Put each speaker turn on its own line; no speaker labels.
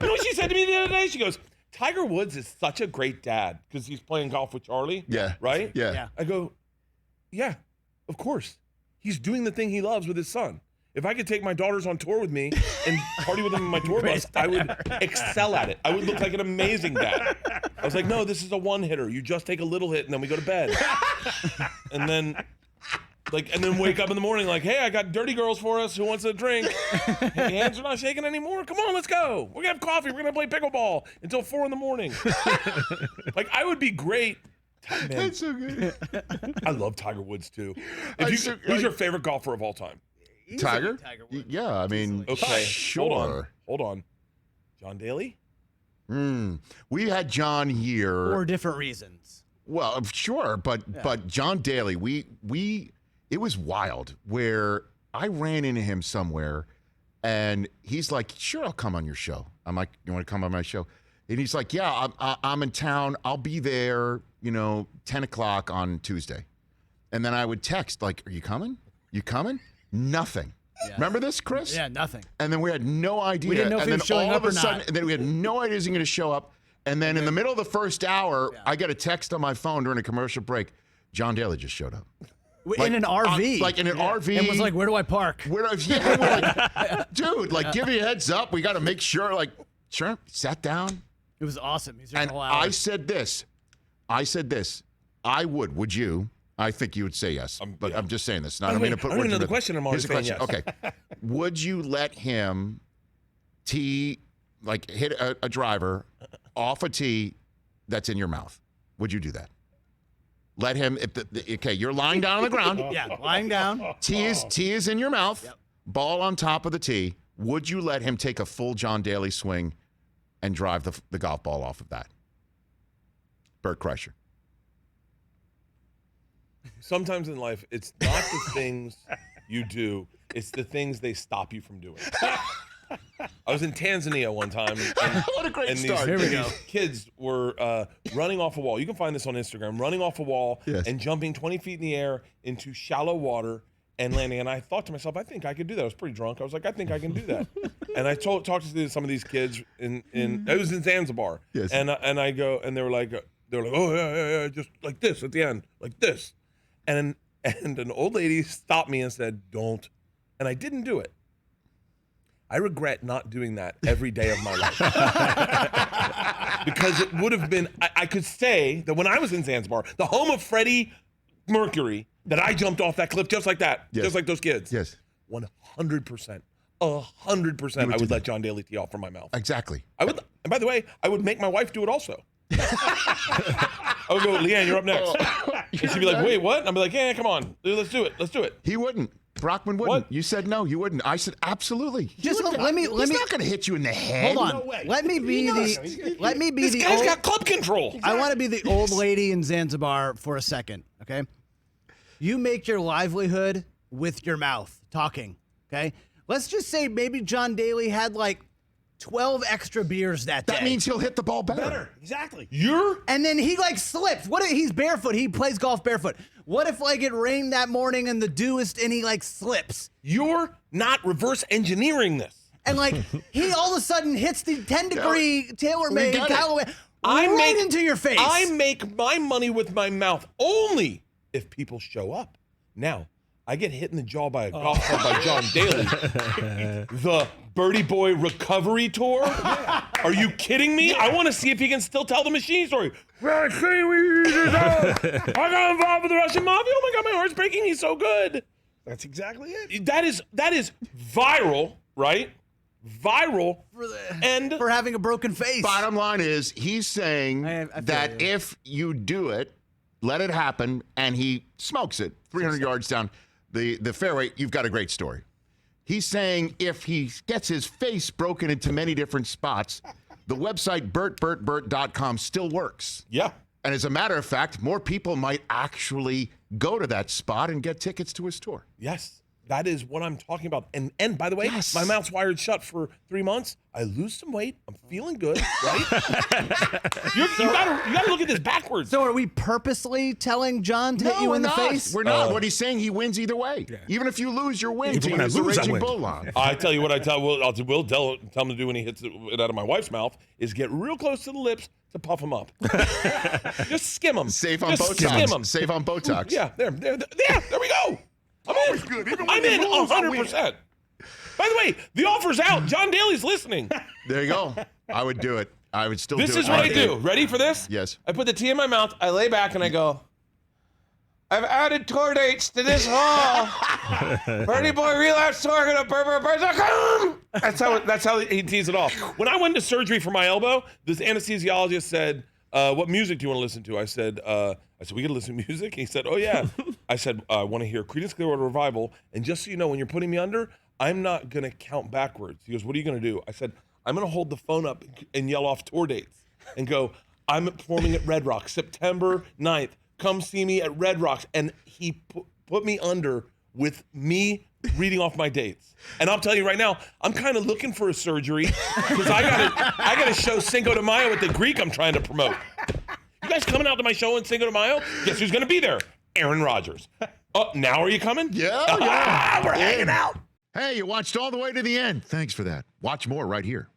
You know what she said to me the other day? She goes, Tiger Woods is such a great dad because he's playing golf with Charlie.
Yeah.
Right?
Yeah.
I go, yeah, of course. He's doing the thing he loves with his son. If I could take my daughters on tour with me and party with them in my tour bus, I would excel at it. I would look like an amazing dad. I was like, no, this is a one-hitter. You just take a little hit and then we go to bed. And then wake up in the morning like, hey, I got dirty girls for us. Who wants a drink? Hey, hands are not shaking anymore. Come on, let's go. We're gonna have coffee. We're gonna play pickleball until 4 a.m. Like, I would be great. Man,
That's so good.
I love Tiger Woods too. Who's your favorite golfer of all time?
Tiger?
Woods.
Yeah, I mean,
Okay,
sure.
Hold on. John Daly?
We had John here.
For different reasons.
Well, sure, but John Daly, it was wild where I ran into him somewhere and he's like, sure, I'll come on your show. I'm like, you want to come on my show? And he's like, yeah, I'm in town. I'll be there, 10 o'clock on Tuesday. And then I would text like, are you coming? You coming? Nothing. Yeah. Remember this, Chris?
Yeah, nothing.
And then we had no idea.
We didn't know if he was showing up or not.
And then we had no idea he was going to show up. And then in the middle of the first hour, I get a text on my phone during a commercial break. John Daly just showed up.
In an RV.
In an RV.
And was like, where do I park?
We're like, dude, give me a heads up. We got to make sure, sure, sat down.
It was awesome. He's
And I said this. Would you? I think you would say yes, but I'm just saying this. I don't mean to put words in
another question. I'm already saying yes.
Okay. Would you let him hit a driver off a tee that's in your mouth? Would you do that? Let him. You're lying down on the ground.
Yeah, lying down.
Tee is in your mouth. Yep. Ball on top of the tee. Would you let him take a full John Daly swing and drive the golf ball off of that? Bert Kreischer.
Sometimes in life, it's not the things you do, it's the things they stop you from doing. I was in Tanzania one time.
What a great start.
Here we go.
These kids were running off a wall. You can find this on Instagram. Running off a wall and jumping 20 feet in the air into shallow water and landing. And I thought to myself, I think I could do that. I was pretty drunk. I was like, I think I can do that. And I talked to some of these kids I was in Zanzibar.
Yes.
And I go, and they were like, oh yeah, just like this at the end, like this. And an old lady stopped me and said, don't. And I didn't do it. I regret not doing that every day of my life. Because it would have been, I could say that when I was in Zanzibar, the home of Freddie Mercury, that I jumped off that cliff just like that, just like those kids.
Yes.
100%. 100% I would let John Daly tee off from my mouth.
Exactly.
I would, and by the way, I would make my wife do it also. I would go, Leanne, you're up next. And she'd be like, wait, what? And I'd be like, yeah, come on. Let's do it. Let's do it.
He wouldn't. Brockman wouldn't.
What?
You said no, you wouldn't. I said absolutely.
Just let me.
He's not going to hit you in the head.
Hold on.
No way.
Let me be
This
the
guy's
old,
got club control.
I want to be the old lady in Zanzibar for a second, okay? You make your livelihood with your mouth, talking, okay? Let's just say maybe John Daly had 12 extra beers that day.
That means he'll hit the ball better.
Exactly.
And then he slips. What if he's barefoot? He plays golf barefoot. What if it rained that morning and the dew is and he slips?
You're not reverse engineering this.
And he all of a sudden hits the 10-degree tailor-made Callaway into your face.
I make my money with my mouth only if people show up. Now, I get hit in the jaw by a golf club by John Daly. The Birdie Boy Recovery Tour? Are you kidding me? I want to see if he can still tell the machine story. I got involved with the Russian mafia. Oh my God, my heart's breaking. He's so good.
That's exactly it.
That is viral, right? Viral.
For having a broken face.
Bottom line is, he's saying
I feel
that
you.
if you do it, let it happen, and he smokes it 300 yards down the fairway, you've got a great story. He's saying if he gets his face broken into many different spots, the website bertbertbert.com still works.
Yeah.
And as a matter of fact, more people might actually go to that spot and get tickets to his tour.
Yes. That is what I'm talking about. And by the way,
Yes.
my mouth's wired shut for 3 months. I lose some weight. I'm feeling good, right? you gotta look at this backwards.
So are we purposely telling John to hit
No,
you
we're
in the
not.
face?
We're not. What he's saying, he wins either way. Even if you lose, your win.
Even when I
He's the
lose, I
Raging
win.
Bull line.
I tell you what I tell Will tell him to do when he hits it out of my wife's mouth is get real close to the lips to puff them up. Just skim them.
Safe on
Just skim
Botox.
'em.
Safe on Botox.
Yeah, there we go. I'm in.
good. Even when
I'm
they
in
lose, I win.
100%. By the way, the offer's out. John Daly's listening.
There you go. I would do it. I would still
This
do it.
is what I do. Ready for this?
Yes.
I put the tea in my mouth. I lay back and I go, I've added tour dates to this hall. Bernie Boy Relapse Tour gonna burr.com. That's how he tees it off. When I went to surgery for my elbow, this anesthesiologist said, what music do you want to listen to? I said, we can listen to music. He said, oh yeah. I said, I want to hear Creedence Clearwater Revival. And just so you know, when you're putting me under, I'm not gonna count backwards. He goes, what are you gonna do? I said, I'm gonna hold the phone up and yell off tour dates and go, I'm performing at Red Rocks, September 9th. Come see me at Red Rocks. And he put me under with me reading off my dates. And I'll tell you right now, I'm kind of looking for a surgery because I gotta show Cinco de Mayo at the Greek I'm trying to promote. You guys coming out to my show in Cinco de Mayo? Guess who's gonna be there? Aaron Rodgers. Oh, now are you coming?
Yeah.
We're hanging out.
Hey, you watched all the way to the end. Thanks for that. Watch more right here.